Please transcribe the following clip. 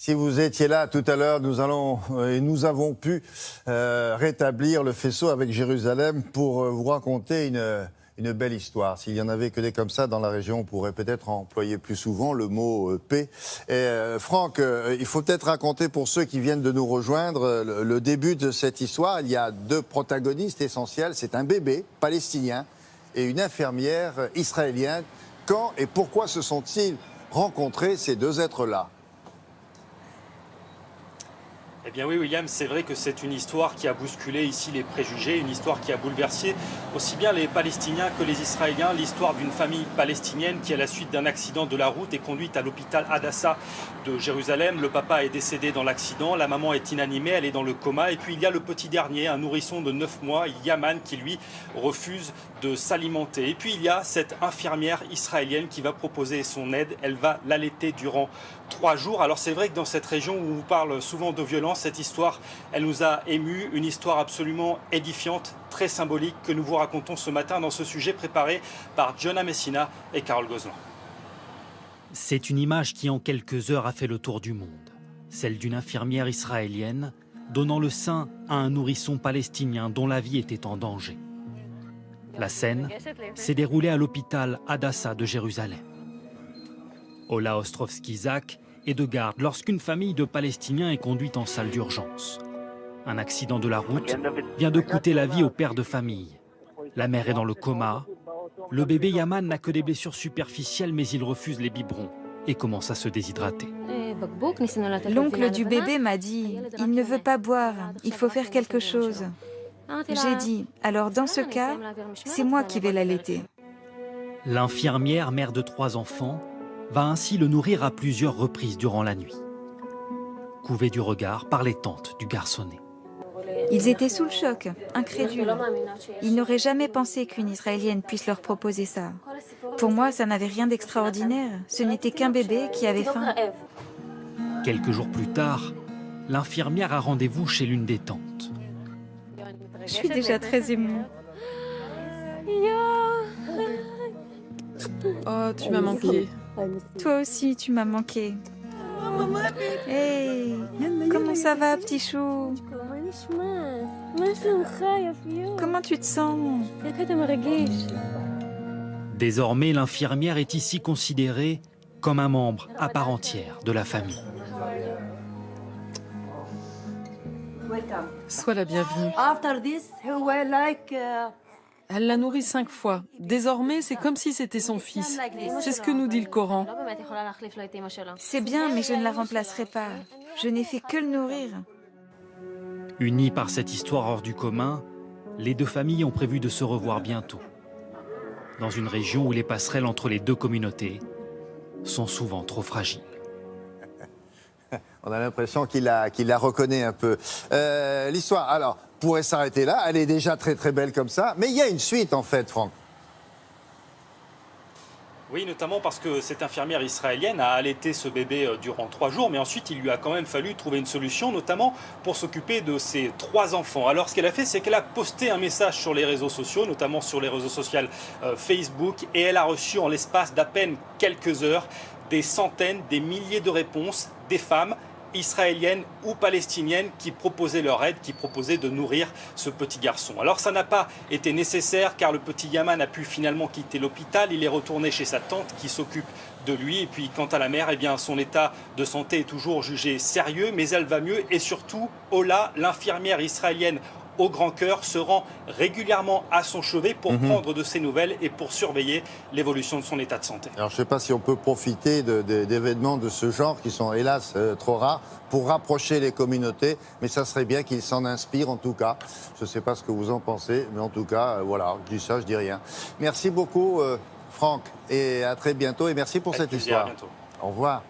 Si vous étiez là tout à l'heure, nous avons pu rétablir le faisceau avec Jérusalem pour vous raconter une belle histoire. S'il y en avait que des comme ça dans la région, on pourrait peut-être employer plus souvent le mot paix. Franck, il faut peut-être raconter pour ceux qui viennent de nous rejoindre le début de cette histoire. Il y a deux protagonistes essentiels. C'est un bébé palestinien et une infirmière israélienne. Quand et pourquoi se sont-ils rencontrés, ces deux êtres-là ? Eh bien oui, William, c'est vrai que c'est une histoire qui a bousculé ici les préjugés, une histoire qui a bouleversé aussi bien les Palestiniens que les Israéliens. L'histoire d'une famille palestinienne qui, à la suite d'un accident de la route, est conduite à l'hôpital Hadassah de Jérusalem. Le papa est décédé dans l'accident, la maman est inanimée, elle est dans le coma. Et puis il y a le petit dernier, un nourrisson de 9 mois, Yaman, qui lui refuse de s'alimenter. Et puis il y a cette infirmière israélienne qui va proposer son aide. Elle va l'allaiter durant 3 jours. Alors c'est vrai que dans cette région où on parle souvent de violence, cette histoire, elle nous a émus, une histoire absolument édifiante, très symbolique, que nous vous racontons ce matin dans ce sujet préparé par Jonah Messina et Carole Gozlan. C'est une image qui en quelques heures a fait le tour du monde. Celle d'une infirmière israélienne donnant le sein à un nourrisson palestinien dont la vie était en danger. La scène s'est déroulée à l'hôpital Hadassah de Jérusalem. Ola Ostrovsky-Zak est de garde lorsqu'une famille de Palestiniens est conduite en salle d'urgence. Un accident de la route vient de coûter la vie au père de famille. La mère est dans le coma. Le bébé Yaman n'a que des blessures superficielles, mais il refuse les biberons et commence à se déshydrater. L'oncle du bébé m'a dit « Il ne veut pas boire, il faut faire quelque chose ». J'ai dit « Alors dans ce cas, c'est moi qui vais l'allaiter ». L'infirmière, mère de 3 enfants, va ainsi le nourrir à plusieurs reprises durant la nuit. Couvée du regard par les tantes du garçonnet. Ils étaient sous le choc, incrédules. Ils n'auraient jamais pensé qu'une Israélienne puisse leur proposer ça. Pour moi, ça n'avait rien d'extraordinaire. Ce n'était qu'un bébé qui avait faim. Quelques jours plus tard, l'infirmière a rendez-vous chez l'une des tantes. Je suis déjà très émue. Oh, tu m'as manqué. Toi aussi, tu m'as manqué. Hey, comment ça va, petit chou? Comment tu te sens? Désormais, l'infirmière est ici considérée comme un membre à part entière de la famille. Sois la bienvenue. Elle l'a nourri 5 fois. Désormais, c'est comme si c'était son fils. C'est ce que nous dit le Coran. C'est bien, mais je ne la remplacerai pas. Je n'ai fait que le nourrir. Unis par cette histoire hors du commun, les deux familles ont prévu de se revoir bientôt. Dans une région où les passerelles entre les deux communautés sont souvent trop fragiles. On a l'impression qu'il la reconnaît un peu. L'histoire, alors, pourrait s'arrêter là. Elle est déjà très très belle comme ça. Mais il y a une suite en fait, Franck. Oui, notamment parce que cette infirmière israélienne a allaité ce bébé durant 3 jours, mais ensuite il lui a quand même fallu trouver une solution, notamment pour s'occuper de ses 3 enfants. Alors ce qu'elle a fait, c'est qu'elle a posté un message sur les réseaux sociaux, notamment sur les réseaux sociaux Facebook, et elle a reçu en l'espace d'à peine quelques heures des centaines, des milliers de réponses des femmes israéliennes ou palestiniennes qui proposaient leur aide, qui proposaient de nourrir ce petit garçon. Alors ça n'a pas été nécessaire car le petit Yaman a pu finalement quitter l'hôpital. Il est retourné chez sa tante qui s'occupe de lui. Et puis quant à la mère, eh bien, son état de santé est toujours jugé sérieux, mais elle va mieux. Et surtout, Ola, l'infirmière israélienne au grand cœur, se rend régulièrement à son chevet pour prendre de ses nouvelles et pour surveiller l'évolution de son état de santé. Alors je ne sais pas si on peut profiter d'événements de ce genre qui sont hélas trop rares pour rapprocher les communautés, mais ça serait bien qu'ils s'en inspirent en tout cas. Je ne sais pas ce que vous en pensez, mais en tout cas, voilà, je dis ça, je dis rien. Merci beaucoup Franck et à très bientôt et merci pour cette histoire. À bientôt. Au revoir.